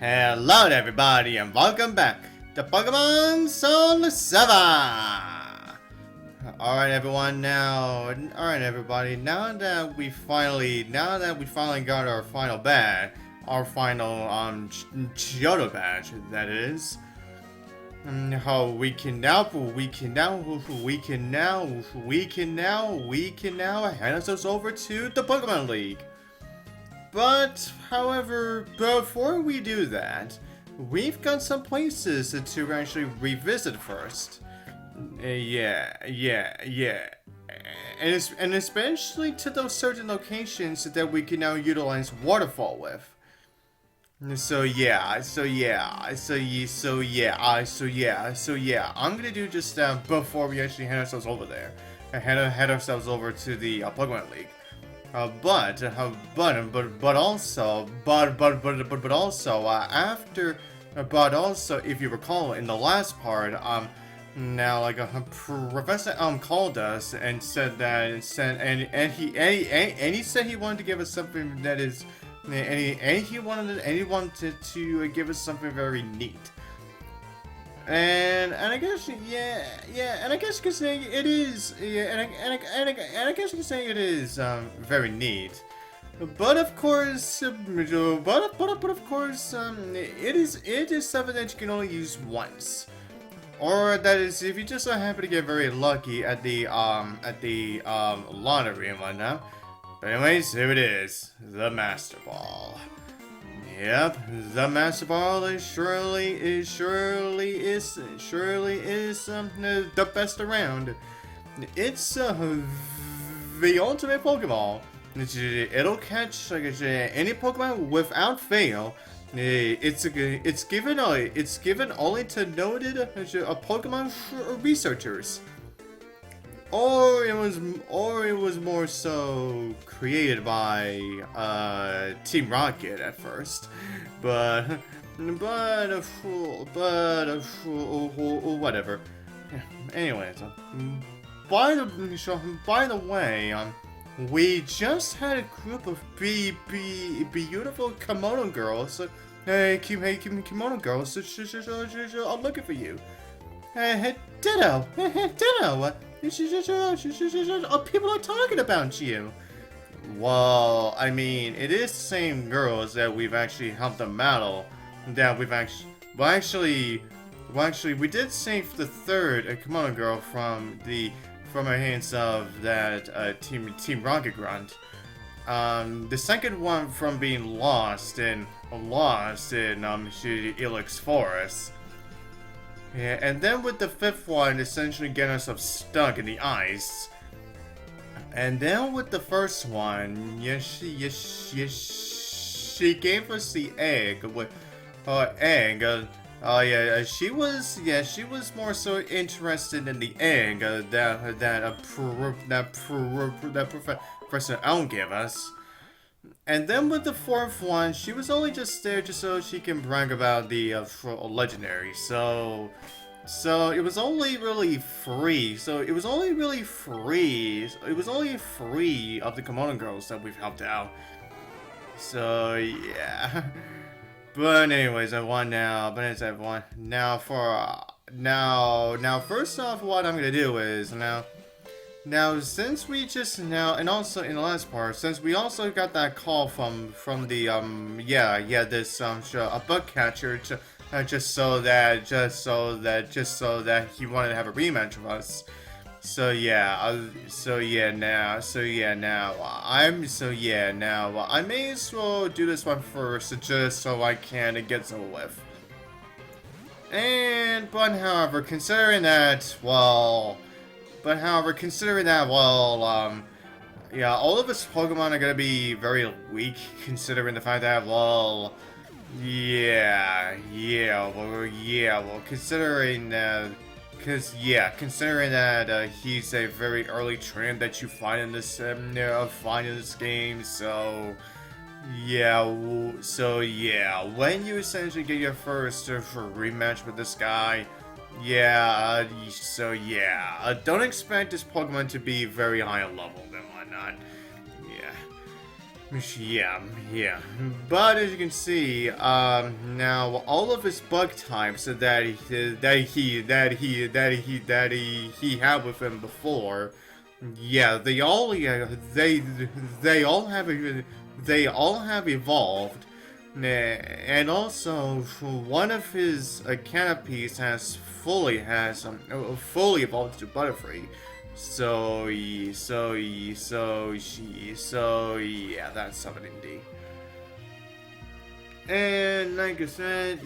Hello everybody and welcome back to Pokemon SoulSilver! Alright everybody, now that we finally got our final badge, our final Johto badge, that is, how we can now hand ourselves over to the Pokemon League. But, however, before we do that, we've got some places to actually revisit first. And especially to those certain locations that we can now utilize Waterfall with. So yeah, I'm gonna do just that before we actually head ourselves over there. Head ourselves over to the Pokemon League. But also, if you recall, in the last part, Professor Elm called us and said that, he said he wanted to give us something that is, he wanted to give us something very neat. And I guess and I guess you could say it is, and I guess you could say it is very neat. But of course, it is something that you can only use once, or that is if you just so happen to get very lucky at the lottery and whatnot. But anyways, here it is, the Master Ball. Yep, the Master Ball is surely is the best around. It's the ultimate Pokeball. It'll catch like any Pokemon without fail. It's given only to noted Pokemon researchers. Or it was more so created by Team Rocket at first, but whatever. Anyways, by the way, we just had a group of beautiful Kimono Girls. Kimono Girls, I'm looking for you. Ditto. People are talking about you. Well, I mean, it is the same girls that we've actually helped them battle. That we've actually, we did save the third Kimono Girl from the hands of that Team Rocket Grunt. The second one from being lost in Elix Forest. Yeah, and then with the fifth one, essentially getting ourselves stuck in the ice. And then with the first one, she gave us the egg with her egg. She was more so interested in the egg that Professor Elm gave us. And then with the fourth one, she was only just there just so she can brag about the legendary. So it was only really free. It was only free of the Kimono Girls that we've helped out. So yeah. But anyways, now first off, what I'm gonna do is Now, since we just and also in the last part, since we also got that call from the this a bug catcher to, just so that he wanted to have a rematch with us. Now I may as well do this one first, just so I can get some with. But however, considering that, all of his Pokemon are gonna be very weak, considering the fact that, considering that he's a very early trainer that you find in this game, when you essentially get your first rematch with this guy, don't expect this Pokemon to be very high level and whatnot. Yeah, yeah. But as you can see, now all of his bug types that he had with him before, yeah, they all have evolved. And also, one of his canopies fully evolved to Butterfree. So yeah, that's something indeed. And like I said,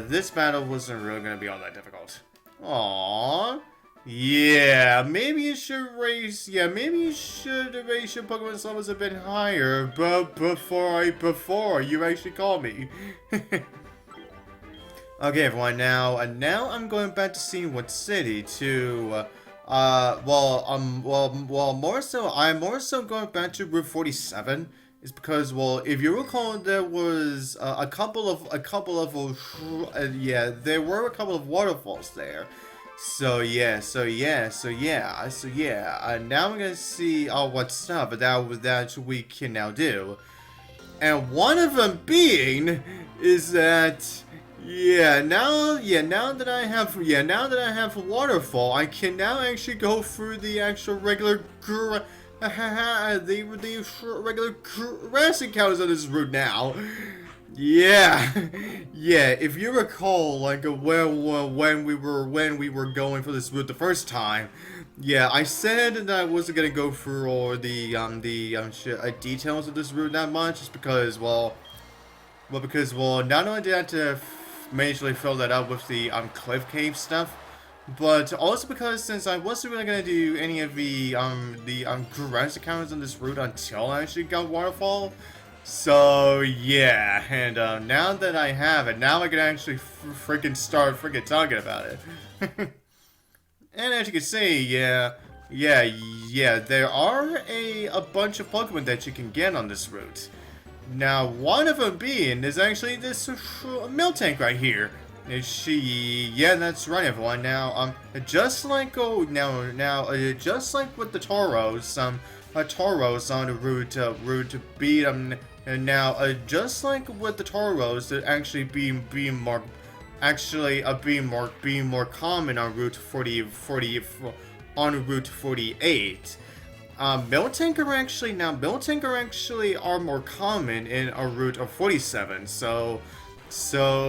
this battle wasn't really gonna be all that difficult. Aww. Yeah, maybe you should raise. Yeah, maybe you should raise your Pokemon levels a bit higher. But before you actually call me. Okay, everyone. Now I'm going back to see what city to. I'm more so going back to Route 47. Is because, well, if you recall, there was a couple of there were a couple of waterfalls there. So yeah. Now we're gonna see what stuff that we can now do, and one of them being is that now that I have Waterfall, I can now actually go through the actual regular the regular grass encounters on this route now. Yeah, if you recall, like when we were going for this route the first time, yeah, I said that I wasn't gonna go through all the details of this route that much, just because not only did I have to majorly fill that up with the cliff cave stuff, but also because since I wasn't really gonna do any of the grass encounters on this route until I actually got Waterfall. So yeah, and now that I have it, now I can actually start talking about it. And as you can see, there are a bunch of Pokemon that you can get on this route. Now, one of them being is actually this Miltank right here. Yeah, that's right, everyone. Now, just like just like with the Tauros, Tauros on the route to beat them. And now, just like with the Tauros, that actually being more common on Route 48. Miltank are actually more common in a Route of 47. So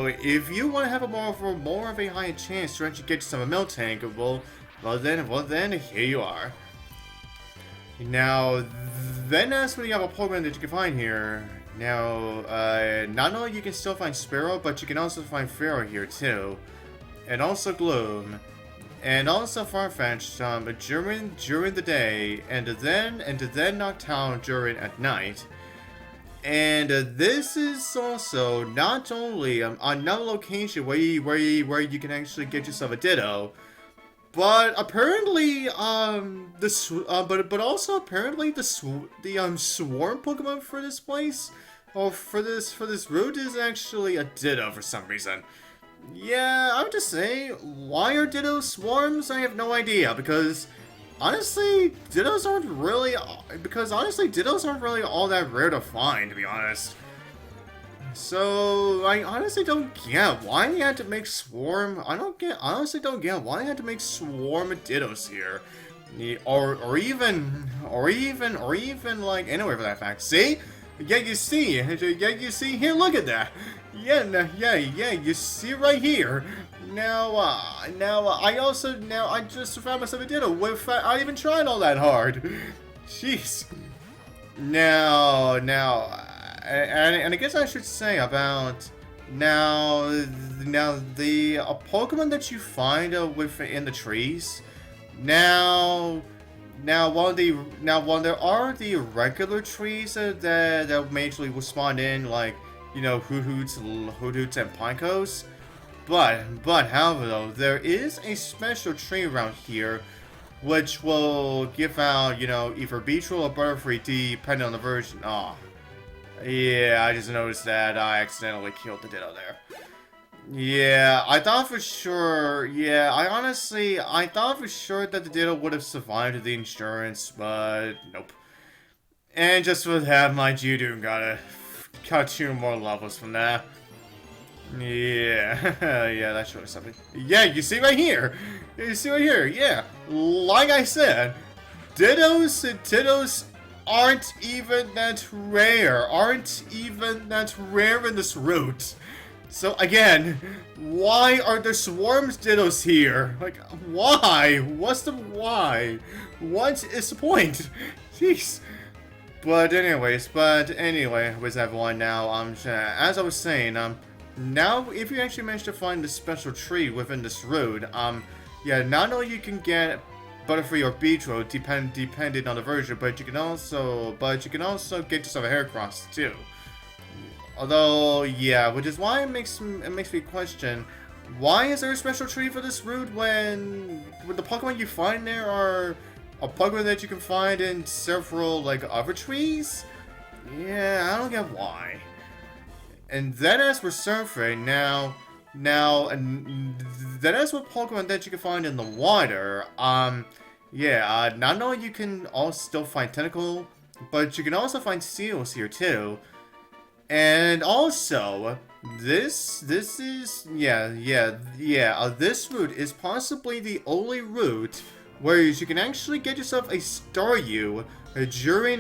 if you want to have more of a high chance to actually get some Miltank, well then here you are. Now, then that's when you have a Pokemon that you can find here. Now, not only you can still find Sparrow, but you can also find Pharaoh here too. And also Gloom. And also Farfetch'd during the day, and then Noctowl at night. And this is also not only another location where you can actually get yourself a Ditto, but apparently the swarm Pokemon for this place, or for this route, is actually a Ditto for some reason. Yeah, I would just say, why are Dittos swarms? I have no idea, because honestly, Dittos aren't really all that rare to find, to be honest. So, I honestly don't get why they had to make swarm. Honestly don't get why they had to make swarm Dittos here. Or even like, anyway, for that fact. See? Yeah, you see here, look at that. Yeah, you see right here. Now, I just found myself a Ditto without I even tried all that hard. Jeez. Now, and I guess I should say about now the Pokemon that you find in the trees. Now while there are the regular trees that majorly will spawn in, like, you know, Hoothoots and Pinecos, but however though, there is a special tree around here which will give out, you know, either Beetle or Butterfree depending on the version. Yeah, I just noticed that I accidentally killed the Ditto there. Yeah, I thought for sure, I thought for sure that the Ditto would have survived the insurance, but nope. And just for that, my Judo gotta cut 2 more levels from that. Yeah, yeah, that's really something. Yeah, you see right here. You see right here, yeah. Like I said, Dittos aren't even that rare. Aren't even that rare in this route. So again, why are there swarms Dittos here? Like, why? What's the why? What is the point? Jeez. But anyway, with everyone now, as I was saying, now if you actually manage to find the special tree within this road, yeah, not only you can get Butterfree or Beetroot, depending on the version, but you can also get yourself a Heracross too. Although, yeah, which is why it makes me question, why is there a special tree for this route when the Pokemon you find there are a Pokemon that you can find in several, like, other trees? Yeah, I don't get why. And then as for surfing, then as for Pokemon that you can find in the water, yeah, not only you can also still find Tentacle, but you can also find Seals here too. And also, this route is possibly the only route where you can actually get yourself a Staryu during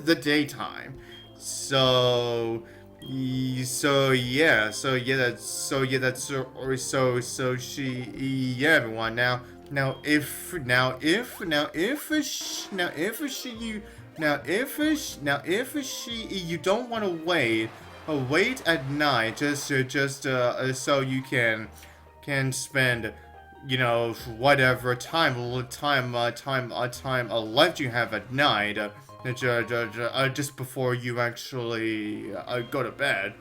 the daytime. So everyone if you don't want to wait at night just so you can spend, you know, whatever time left you have at night just before you actually go to bed.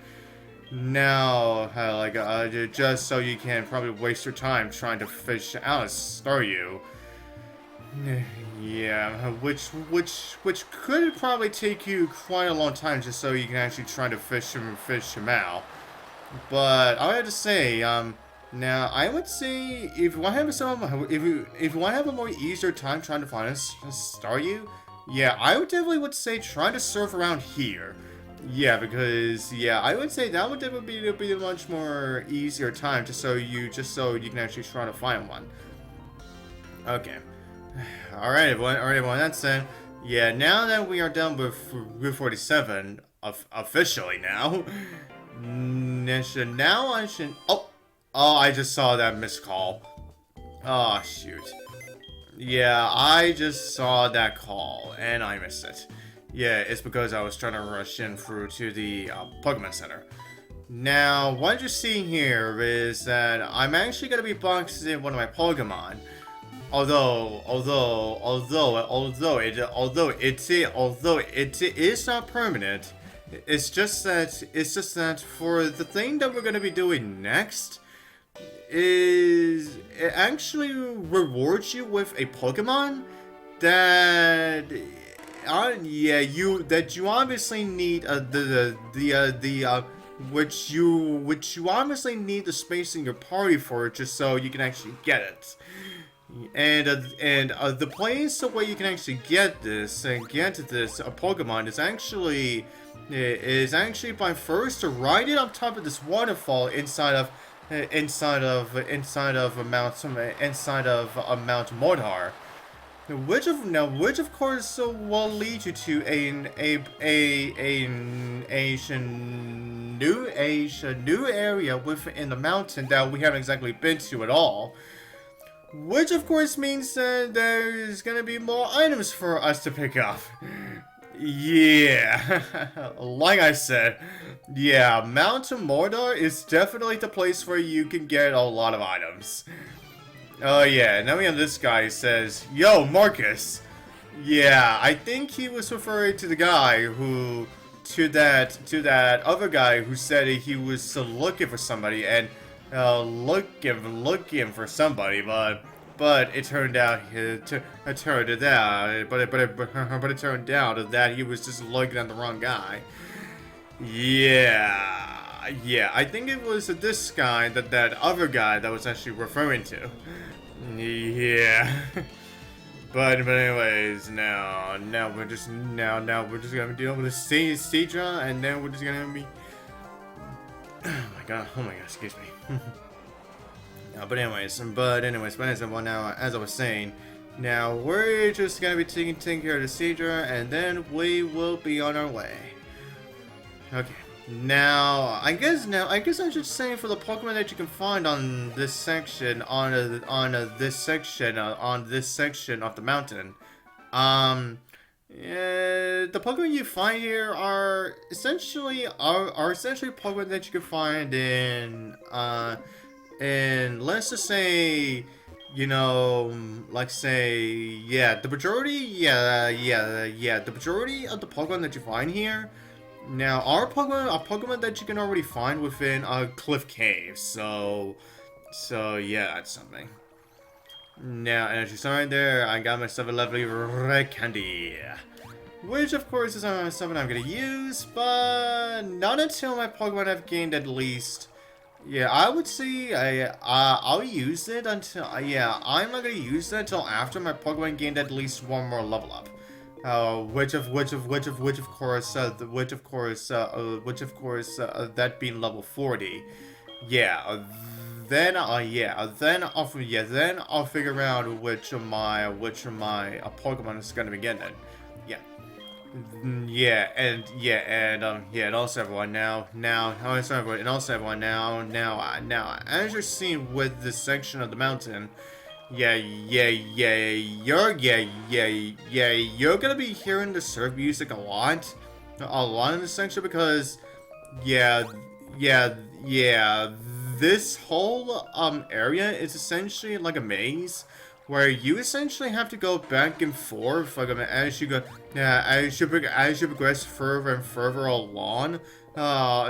Now, just so you can probably waste your time trying to fish out a Staryu. Yeah, which could probably take you quite a long time just so you can actually try to fish him out. But I have to say, now I would say if you want to have a more easier time trying to find a Staryu, yeah, I would say try to surf around here. Yeah, because yeah, I would say that would definitely be a much more easier time just so you can actually try to find one. Okay. Alright everyone, that's it. Yeah, now that we are done with Route 47, officially now, I just saw that missed call. Oh, shoot. Yeah, I just saw that call, and I missed it. Yeah, it's because I was trying to rush in through to the Pokemon Center. Now, what you're seeing here is that I'm actually going to be boxing one of my Pokemon. Although it is not permanent, it's just that for the thing that we're gonna be doing next, is it actually rewards you with a Pokemon that you obviously need which you obviously need the space in your party for just so you can actually get it. And the place where you can actually get this Pokemon is actually by first to ride it on top of this waterfall inside of Mount Mortar, which of course will lead you to a new area within the mountain that we haven't exactly been to at all. Which of course means that there's gonna be more items for us to pick up. Yeah, like I said, yeah, Mount Mortar is definitely the place where you can get a lot of items. Oh yeah, now we have this guy who says, "Yo, Marcus." Yeah, I think he was referring to the guy to that other guy who said he was looking for somebody and looking for somebody, but it turned out it turned out that he was just looking at the wrong guy. Yeah, I think it was this guy that other guy that was actually referring to. Yeah. But anyways, now we're just gonna be dealing with the Cedra, and then we're just gonna be. Oh my god, excuse me. But anyways, well, now, as I was saying, now we're just gonna be taking care of the Cedra, and then we will be on our way. Okay. Now I guess I should say, for the Pokemon that you can find on this section, on this section of the mountain, the Pokemon you find here are essentially Pokemon that you can find in, let's just say, you know, like say, the majority of the Pokemon that you find here now are Pokemon that you can already find within a cliff cave. So yeah, that's something. Now, and as you saw right there, I got myself a lovely red candy, which of course is something I'm gonna use, but not until my Pokemon have gained at least. Yeah, I would say I'll use it until I'm not gonna use it until after my Pokemon gained at least one more level up. Which of course that being level 40. Then I'll figure out which of my Pokemon is gonna be getting it. And also everyone now, as you're seeing with this section of the mountain, you're gonna be hearing the surf music a lot in this section, because this whole area is essentially like a maze, where you essentially have to go back and forth, like, as you progress further and further along, all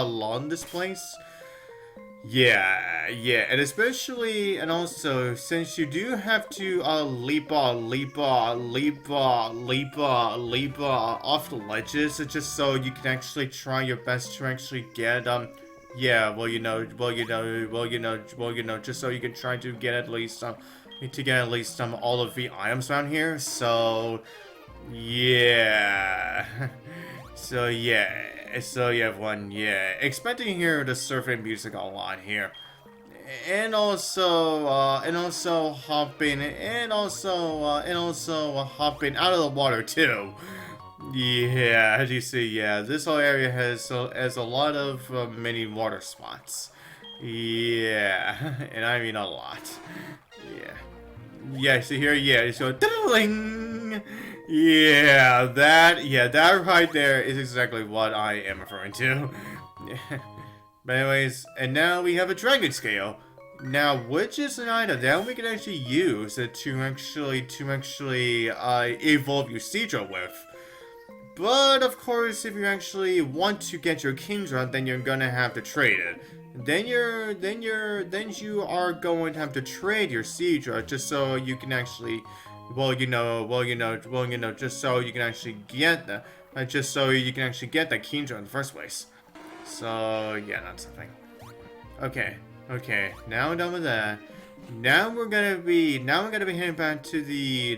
along this place. And especially, and also, since you do have to leap off the ledges, just so you can actually try your best to actually get just so you can try to get at least all of the items around here. So everyone, expecting to hear the surfing music a lot here, and also hopping out of the water too. As you see, this whole area has a lot of mini water spots. And I mean a lot. See here, so ding. That right there is exactly what I am referring to. But anyways, and now we have a Dragon Scale. Now, which is an item that we can actually use to actually evolve your Seadra with. But of course, if you actually want to get your Kingdra, then you're gonna have to trade it. Then you are going to have to trade your Seadra just so you can actually, just so you can actually get the Kingdra in the first place. So yeah, that's something. Okay. Now we're done with that. Now we're gonna be heading back to the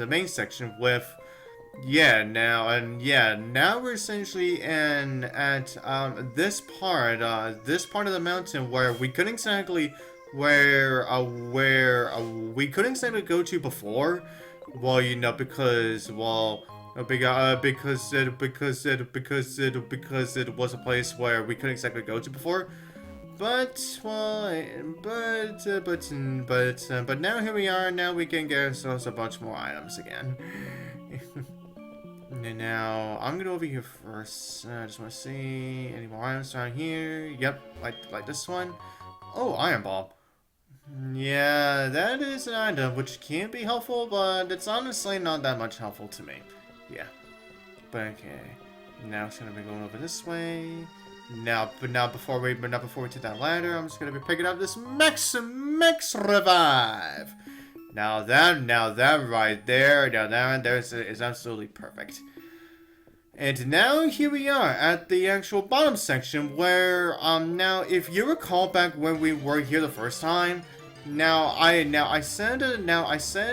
main section with. Now we're essentially at this part of the mountain where we couldn't exactly go to before. Well, because it was a place where we couldn't exactly go to before. But now here we are. Now we can get ourselves a bunch more items again. And now I'm gonna go over here first. I just want to see any more items around here. Yep, like this one. Oh, Iron Ball. Yeah, that is an item which can be helpful, but it's honestly not that much helpful to me. Yeah, but okay. Now it's gonna be going over this way. Now before we take that ladder, I'm just gonna be picking up this Max Revive. Now that right there, is absolutely perfect. And now here we are at the actual bottom section where, now if you recall back when we were here the first time, I said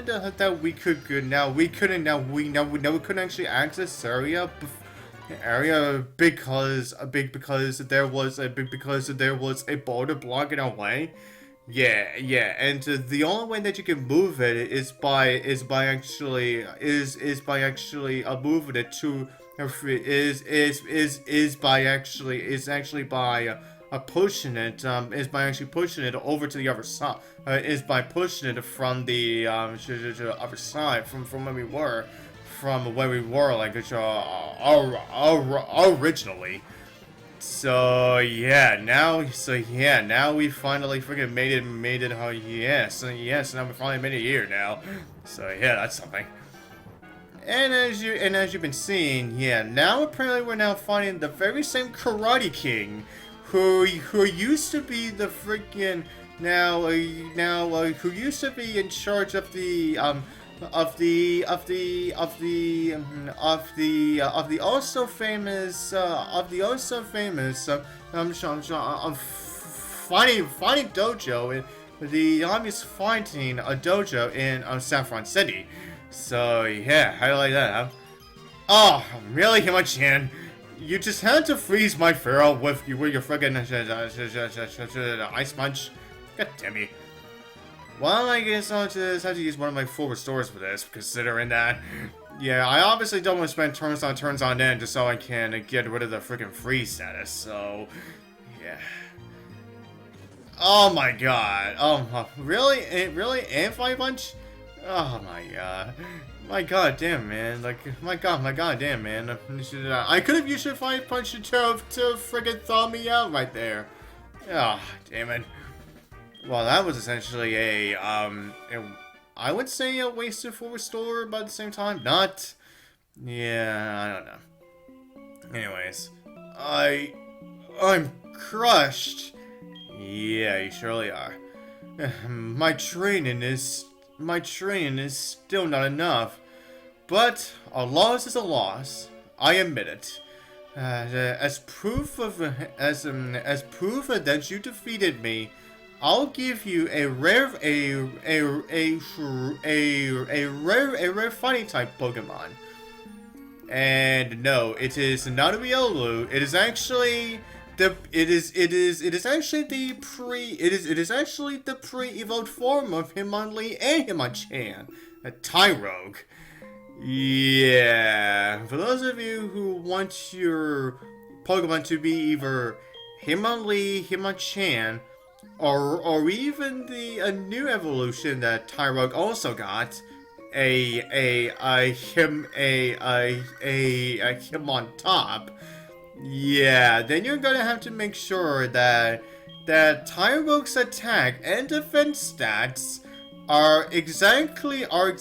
that we could we couldn't actually access this area because there was a boulder blocking our way. Yeah, and the only way that you can move it is by actually moving it to is actually by pushing it is by actually pushing it over to the other side is by pushing it from the other side from where we were like originally. So yeah, now we finally freaking made it. Oh yes, now we finally made it here now. So yeah, that's something. And as you've been seeing, yeah, now apparently we're now finding the very same Karate King, who used to be the freaking who used to be in charge of the also famous fighting dojo in the obvious fighting a dojo in Saffron City. So yeah, how do you like that, huh? Oh, really, Hima-chan? You just had to freeze my Pharaoh with your freaking ice punch. God damn you. Well, I guess I'll just have to use one of my full restores for this, considering that. Yeah, I obviously don't want to spend turns on end just so I can get rid of the freaking freeze status, so... yeah. Oh my god. Oh, really? Really? And Fire Punch? Oh my god. My god damn, man. Like, my god damn, man. I could have used a Fire Punch to freaking thaw me out right there. Oh, damn it. Well, that was essentially I would say a wasted full restore, but at the same time, not. Yeah, I don't know. Anyways, I'm crushed. Yeah, you surely are. My training is still not enough, but a loss is a loss. I admit it. As proof that you defeated me, I'll give you a rare fighting type Pokemon. And no, it is not a Riolu. It is actually the pre-evolved form of Hitmonlee and Hitmonchan, a Tyrogue. Yeah, for those of you who want your Pokemon to be either Hitmonlee, Hitmonchan, or even a new evolution that Tyrogue also got, a him on top. Yeah, then you're gonna have to make sure that Tyrogue's attack and defense stats are exactly where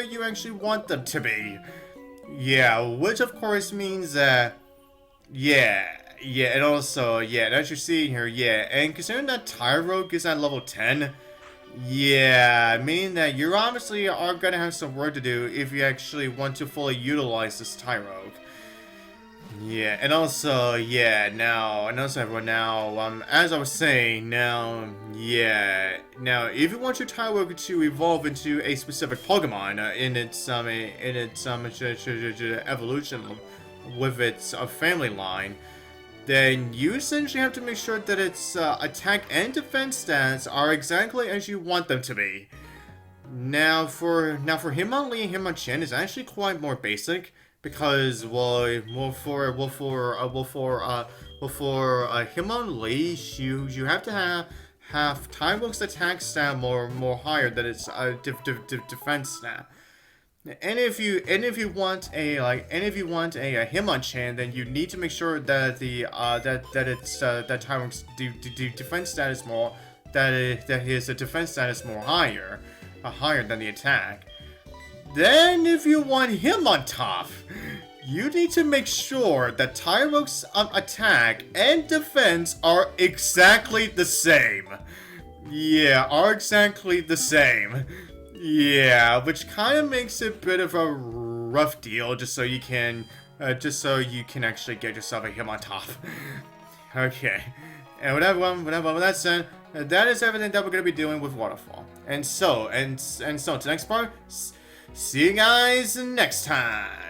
you actually want them to be. Yeah, which of course means that yeah, and also, yeah, and as you're seeing here, yeah, and considering that Tyrogue is at level 10, yeah, meaning that you obviously are gonna have some work to do if you actually want to fully utilize this Tyrogue. Yeah, and also, yeah, everyone, as I was saying, yeah, if you want your Tyrogue to evolve into a specific Pokemon in its evolution with its family line, then you essentially have to make sure that its attack and defense stats are exactly as you want them to be. Now for Hitmonlee and Hitmonchan is actually quite more basic because for Hitmonlee you have to have Tyrogue's attack stat more higher than its defense stat. And if you want a Hitmonchan, then you need to make sure that that Tyrogue's defense stat is more that his defense stat is more higher than the attack. Then if you want him on top, you need to make sure that Tyrogue's attack and defense are exactly the same. Yeah, are exactly the same. Yeah, which kind of makes it a bit of a rough deal, just so you can actually get yourself a him on top. Okay, and with that said, that is everything that we're gonna be doing with Waterfall. And so, to the next part, see you guys next time.